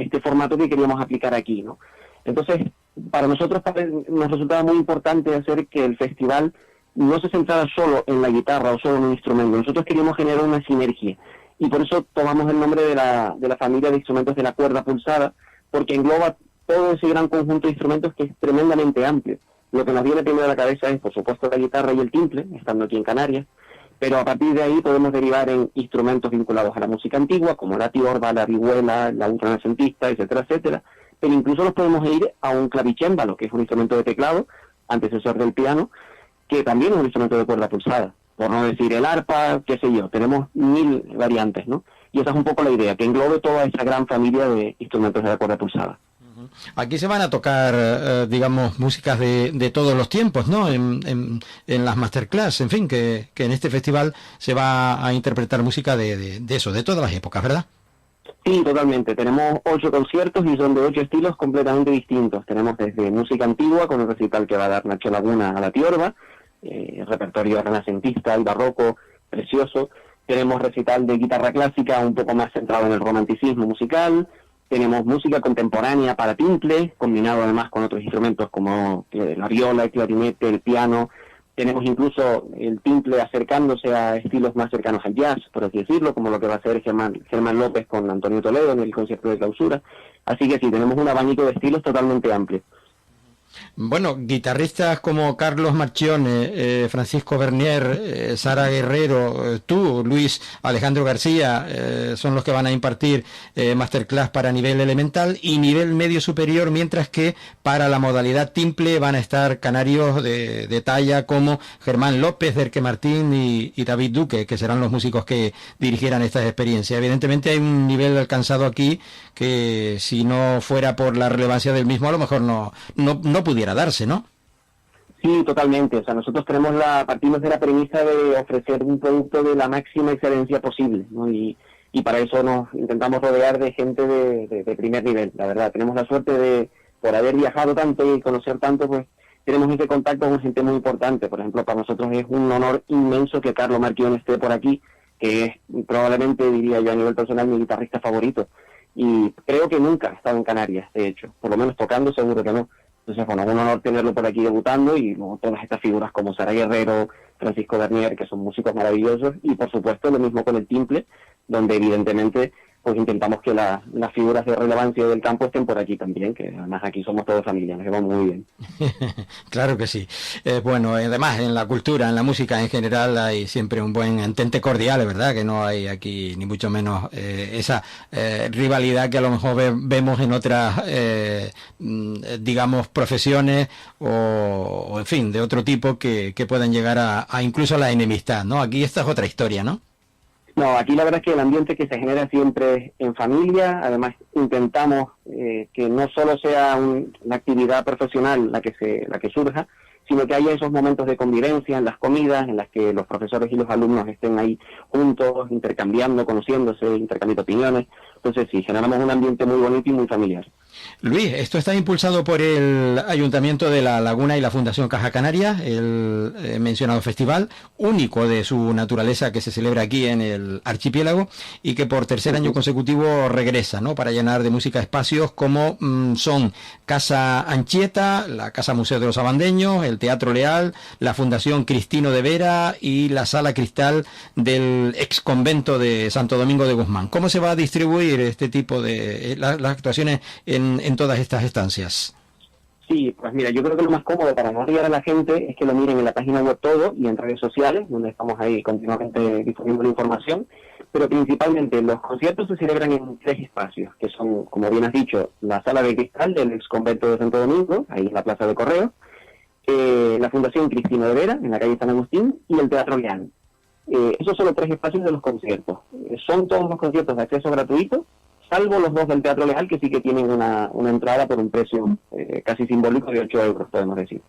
este formato que queríamos aplicar aquí, ¿no? Entonces, para nosotros nos resultaba muy importante hacer que el festival no se centrara solo en la guitarra o solo en un instrumento. Nosotros queríamos generar una sinergia y por eso tomamos el nombre de la familia de instrumentos de la cuerda pulsada, porque engloba todo ese gran conjunto de instrumentos que es tremendamente amplio. Lo que nos viene primero a la cabeza es, por supuesto, la guitarra y el timple, estando aquí en Canarias, pero a partir de ahí podemos derivar en instrumentos vinculados a la música antigua, como la tiorba, la vihuela, la ultranacentista, etcétera, etcétera, pero incluso nos podemos ir a un clavicémbalo, que es un instrumento de teclado, antecesor del piano, que también es un instrumento de cuerda pulsada, por no decir el arpa, qué sé yo, tenemos 1000 variantes, ¿no? Y esa es un poco la idea, que englobe toda esa gran familia de instrumentos de la cuerda pulsada. Aquí se van a tocar, digamos, músicas de todos los tiempos, ¿no? En las masterclass, en fin, que en este festival se va a interpretar música de eso, de todas las épocas, ¿verdad? Sí, totalmente. Tenemos 8 conciertos y son de 8 estilos completamente distintos. Tenemos desde música antigua, con el recital que va a dar Nacho Laguna a la Tiorba, repertorio renacentista y barroco, precioso. Tenemos recital de guitarra clásica, un poco más centrado en el romanticismo musical. Tenemos música contemporánea para timple, combinado además con otros instrumentos como la viola, el clarinete, el piano. Tenemos incluso el timple acercándose a estilos más cercanos al jazz, por así decirlo, como lo que va a hacer Germán López con Antonio Toledo en el concierto de clausura. Así que sí, tenemos un abanico de estilos totalmente amplio. Bueno, guitarristas como Carlos Marchione, Francisco Bernier, Sara Guerrero, tú, Luis Alejandro García, son los que van a impartir masterclass para nivel elemental y nivel medio superior, mientras que para la modalidad timple van a estar canarios de talla como Germán López, Derque Martín y David Duque, que serán los músicos que dirigirán estas experiencias. Evidentemente hay un nivel alcanzado aquí que si no fuera por la relevancia del mismo, a lo mejor no pudiera darse, ¿no? Sí, totalmente. O sea, nosotros partimos de la premisa de ofrecer un producto de la máxima excelencia posible, ¿no? Y para eso nos intentamos rodear de gente de primer nivel. La verdad, tenemos la suerte por haber viajado tanto y conocer tanto, pues tenemos ese contacto con gente muy importante. Por ejemplo, para nosotros es un honor inmenso que Carlos Marchione esté por aquí, que es probablemente, diría yo, a nivel personal, mi guitarrista favorito. Y creo que nunca ha estado en Canarias, de hecho. Por lo menos tocando, seguro que no. Entonces, bueno, es un honor tenerlo por aquí debutando y luego todas estas figuras como Sara Guerrero, Francisco Bernier, que son músicos maravillosos, y por supuesto lo mismo con el timple, donde evidentemente pues intentamos que las figuras de relevancia del campo estén por aquí también, que además aquí somos todos familia, nos llevamos muy bien. Claro que sí. Bueno, además en la cultura, en la música en general hay siempre un buen entente cordial, ¿verdad? Que no hay aquí ni mucho menos esa rivalidad que a lo mejor vemos en otras, digamos, profesiones o en fin, de otro tipo que puedan llegar a incluso a la enemistad, ¿no? Aquí esta es otra historia, ¿no? No, aquí la verdad es que el ambiente que se genera siempre es en familia. Además intentamos que no solo sea una actividad profesional la que surja, sino que haya esos momentos de convivencia en las comidas, en las que los profesores y los alumnos estén ahí juntos, intercambiando, conociéndose, intercambiando opiniones. Entonces sí, generamos un ambiente muy bonito y muy familiar. Luis, esto está impulsado por el Ayuntamiento de La Laguna y la Fundación Caja Canaria, el mencionado festival, único de su naturaleza que se celebra aquí en el archipiélago y que por tercer año consecutivo regresa, ¿no? Para llenar de música espacios como son Casa Anchieta, la Casa Museo de los Abandeños, el Teatro Leal, la Fundación Cristino de Vera y la Sala Cristal del ex convento de Santo Domingo de Guzmán. ¿Cómo se va a distribuir este tipo de las actuaciones en todas estas estancias? Sí, pues mira, yo creo que lo más cómodo para no arriar a la gente es que lo miren en la página web todo y en redes sociales, donde estamos ahí continuamente difundiendo la información, pero principalmente los conciertos se celebran en 3 espacios, que son, como bien has dicho, la Sala de Cristal del ex convento de Santo Domingo, ahí en la Plaza de Correos, la Fundación Cristino de Vera, en la calle San Agustín, y el Teatro Leal. Esos son los 3 espacios de los conciertos. Son todos los conciertos de acceso gratuito, salvo los 2 del Teatro Leal, que sí que tienen una entrada por un precio casi simbólico de 8 euros, podemos decir.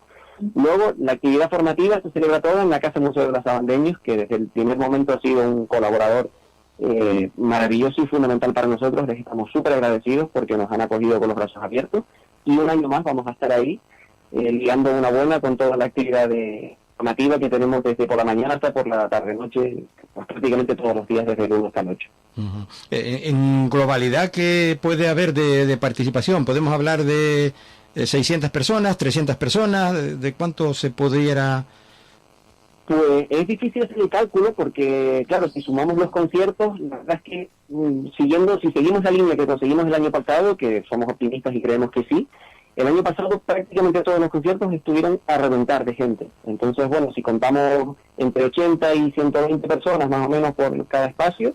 Luego, la actividad formativa se celebra toda en la Casa Museo de los Abandeños, que desde el primer momento ha sido un colaborador maravilloso y fundamental para nosotros. Les estamos súper agradecidos porque nos han acogido con los brazos abiertos, y un año más vamos a estar ahí ligando una buena con toda la actividad formativa que tenemos desde por la mañana hasta por la tarde-noche, pues prácticamente todos los días desde el 1 hasta la 8. En globalidad, ¿qué puede haber de participación? ¿Podemos hablar de 600 personas, 300 personas? ¿De cuánto se pudiera...? Pues es difícil hacer el cálculo porque, claro, si sumamos los conciertos, la verdad es que si seguimos la línea que conseguimos el año pasado, que somos optimistas y creemos que sí, el año pasado prácticamente todos los conciertos estuvieron a reventar de gente. Entonces, bueno, si contamos entre 80 y 120 personas más o menos por cada espacio,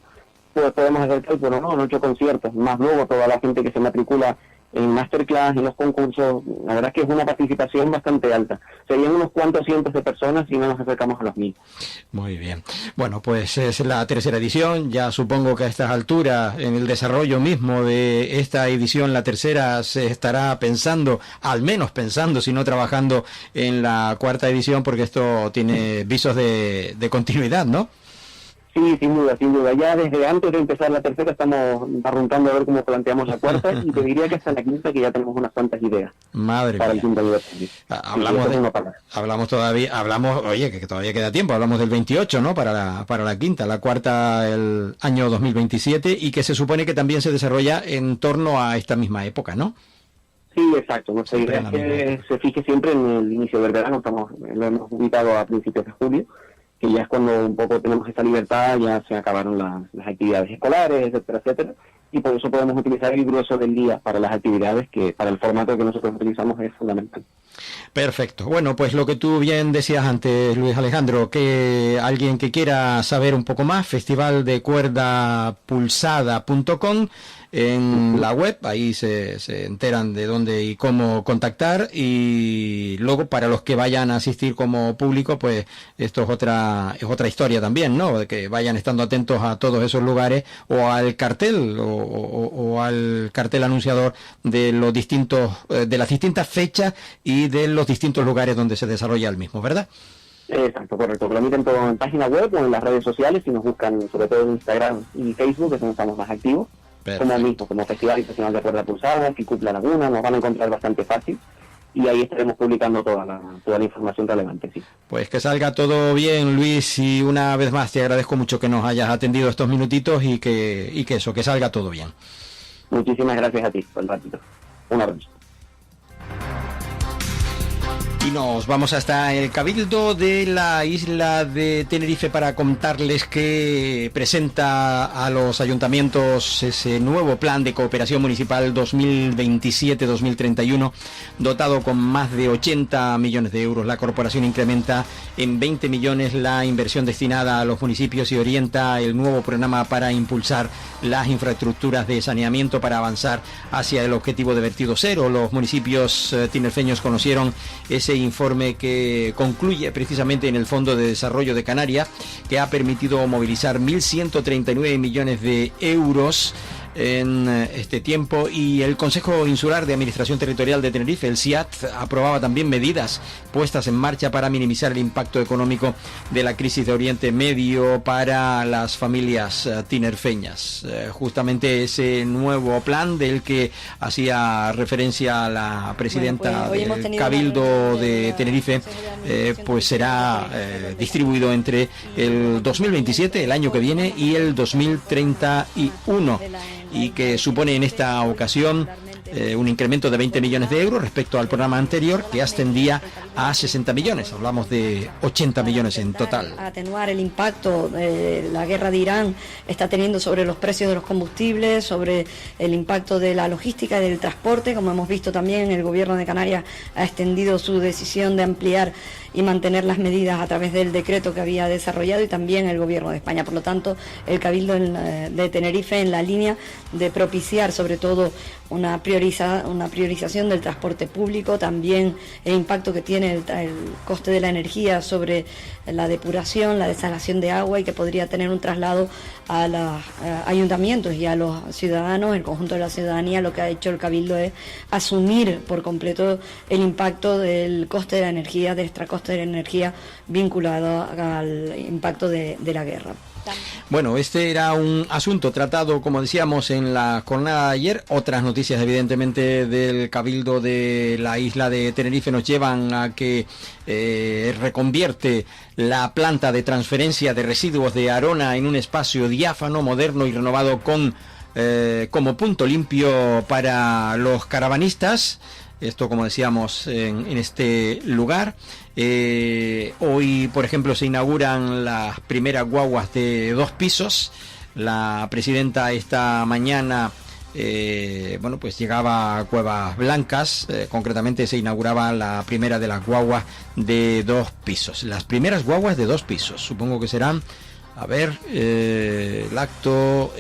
pues podemos hacer el cálculo, ¿no? En 8 conciertos, más luego toda la gente que se matricula en masterclass, en los concursos. La verdad es que es una participación bastante alta. Serían unos cuantos cientos de personas si no nos acercamos a los 1000. Muy bien. Bueno, pues es la tercera edición. Ya supongo que a estas alturas, en el desarrollo mismo de esta edición, la tercera, se estará pensando, al menos pensando, si no trabajando en la cuarta edición, porque esto tiene visos de continuidad, ¿no? Sí, sin duda, sin duda. Ya desde antes de empezar la tercera estamos barruntando a ver cómo planteamos la cuarta y te diría que hasta la quinta que ya tenemos unas cuantas ideas. Madre para mía. el quinto aniversario. Oye, que todavía queda tiempo, hablamos del 28, ¿no? Para la quinta, la cuarta el año 2027 y que se supone que también se desarrolla en torno a esta misma época, ¿no? Sí, exacto. Nuestra idea es que se fije siempre en el inicio del verano, lo hemos ubicado a principios de julio, que ya es cuando un poco tenemos esta libertad, ya se acabaron las actividades escolares, etcétera, etcétera, y por eso podemos utilizar el grueso del día para las actividades, que para el formato que nosotros utilizamos es fundamental. Perfecto. Bueno, pues lo que tú bien decías antes, Luis Alejandro, que alguien que quiera saber un poco más, festivaldecuerdapulsada.com, en la web, ahí se enteran de dónde y cómo contactar, y luego para los que vayan a asistir como público, pues esto es otra historia también, ¿no? De que vayan estando atentos a todos esos lugares o al cartel o al cartel anunciador de los distintos de las distintas fechas y de los distintos lugares donde se desarrolla el mismo, ¿verdad? Exacto, correcto. Lo emiten todo en página web o en las redes sociales, y nos buscan sobre todo en Instagram y Facebook, que es donde estamos más activos. Como Festival de Cuerda Pulsada, FICUP La Laguna, nos van a encontrar bastante fácil y ahí estaremos publicando toda la información relevante, sí. Pues que salga todo bien, Luis, y una vez más te agradezco mucho que nos hayas atendido estos minutitos y que salga todo bien. Muchísimas gracias a ti por el ratito. Un abrazo. Y nos vamos hasta el Cabildo de la isla de Tenerife para contarles que presenta a los ayuntamientos ese nuevo plan de cooperación municipal 2027-2031, dotado con más de 80 millones de euros. La corporación incrementa en 20 millones la inversión destinada a los municipios y orienta el nuevo programa para impulsar las infraestructuras de saneamiento para avanzar hacia el objetivo de vertido cero. Los municipios tinerfeños conocieron ese informe que concluye precisamente en el Fondo de Desarrollo de Canarias, que ha permitido movilizar 1.139 millones de euros en este tiempo, y el Consejo Insular de Administración Territorial de Tenerife, el SIAT, aprobaba también medidas puestas en marcha para minimizar el impacto económico de la crisis de Oriente Medio para las familias tinerfeñas. Justamente ese nuevo plan del que hacía referencia la presidenta del Cabildo de Tenerife, pues será distribuido entre el 2027, el año que viene, y el 2031. Y que supone en esta ocasión un incremento de 20 millones de euros respecto al programa anterior, que ascendía a 60 millones. Hablamos de 80 millones en total. Atenuar el impacto de la guerra de Irán está teniendo sobre los precios de los combustibles, sobre el impacto de la logística y del transporte. Como hemos visto también, el Gobierno de Canarias ha extendido su decisión de ampliar y mantener las medidas a través del decreto que había desarrollado, y también el Gobierno de España. Por lo tanto, el Cabildo de Tenerife, en la línea de propiciar sobre todo una priorización del transporte público, también el impacto que tiene el coste de la energía sobre la depuración, la desalación de agua, y que podría tener un traslado a los ayuntamientos y a los ciudadanos, el conjunto de la ciudadanía. Lo que ha hecho el Cabildo es asumir por completo el impacto del coste de la energía, del extracoste de la energía vinculado al impacto de la guerra. Bueno, este era un asunto tratado, como decíamos, en la jornada de ayer. Otras noticias, evidentemente, del Cabildo de la isla de Tenerife nos llevan a que reconvierte la planta de transferencia de residuos de Arona en un espacio diáfano, moderno y renovado como punto limpio para los caravanistas. Esto, como decíamos, en este lugar. Hoy, por ejemplo, se inauguran las primeras guaguas de 2 pisos. La presidenta esta mañana, pues llegaba a Cuevas Blancas. Concretamente se inauguraba la primera de las guaguas de 2 pisos. Las primeras guaguas de 2 pisos. Supongo que serán A ver, el acto,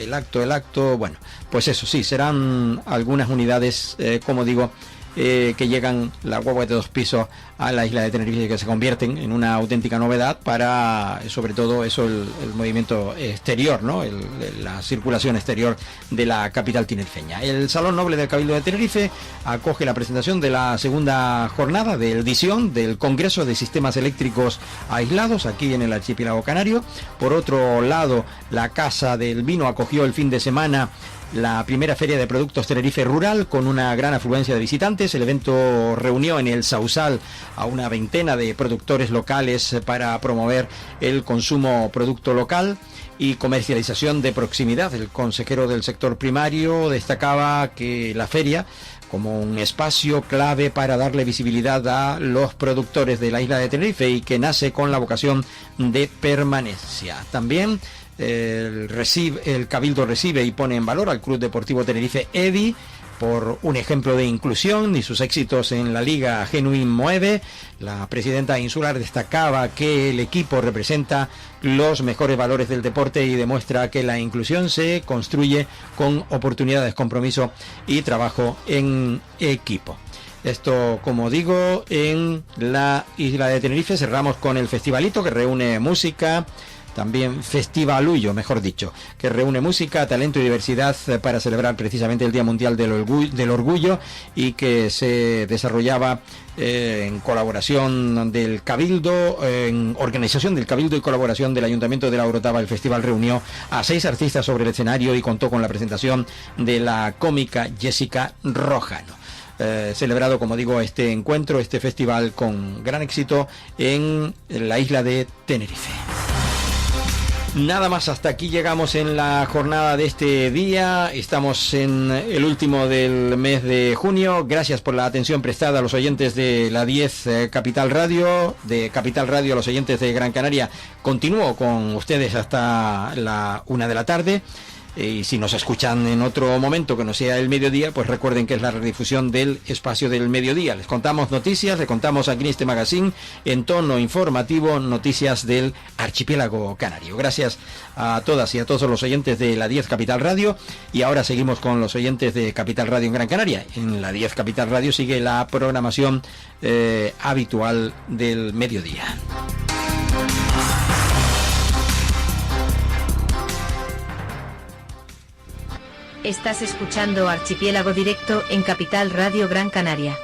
bueno, pues eso sí, serán algunas unidades, como digo, que llegan las guaguas de 2 pisos a la isla de Tenerife y que se convierten en una auténtica novedad para, sobre todo, eso, el movimiento exterior, ¿no? La circulación exterior de la capital tinerfeña. El Salón Noble del Cabildo de Tenerife acoge la presentación de la segunda jornada de edición del Congreso de Sistemas Eléctricos Aislados aquí en el archipiélago canario. Por otro lado, la Casa del Vino acogió el fin de semana la primera feria de productos Tenerife Rural con una gran afluencia de visitantes. El evento reunió en el Sausal a una veintena de productores locales para promover el consumo producto local y comercialización de proximidad. El consejero del sector primario destacaba que la feria como un espacio clave para darle visibilidad a los productores de la isla de Tenerife y que nace con la vocación de permanencia. También el Cabildo recibe y pone en valor al Club Deportivo Tenerife EDI por un ejemplo de inclusión y sus éxitos en la Liga Genuín Moeve. La presidenta insular destacaba que el equipo representa los mejores valores del deporte y demuestra que la inclusión se construye con oportunidades, compromiso y trabajo en equipo. Esto, como digo, en la isla de Tenerife. Cerramos con el Festivalito, que reúne música, también Festivalullo, mejor dicho, que reúne música, talento y diversidad para celebrar precisamente el Día Mundial del Orgullo y que se desarrollaba en colaboración del Cabildo, en organización del Cabildo y colaboración del Ayuntamiento de La Orotava. El festival reunió a 6 artistas sobre el escenario y contó con la presentación de la cómica Jessica Rojano. Celebrado, como digo, este encuentro, este festival con gran éxito en la isla de Tenerife. Nada más, hasta aquí llegamos en la jornada de este día. Estamos en el último del mes de junio. Gracias por la atención prestada a los oyentes de la 10 Capital Radio, de Capital Radio a los oyentes de Gran Canaria. Continúo con ustedes hasta la 1 de la tarde. Y si nos escuchan en otro momento que no sea el mediodía, pues recuerden que es la redifusión del espacio del mediodía. Les contamos noticias, les contamos aquí en este magazine en tono informativo, noticias del archipiélago canario. Gracias a todas y a todos los oyentes de la 10 Capital Radio. Y ahora seguimos con los oyentes de Capital Radio en Gran Canaria. En la 10 Capital Radio sigue la programación habitual del mediodía. Estás escuchando Archipiélago Directo en Capital Radio Gran Canaria.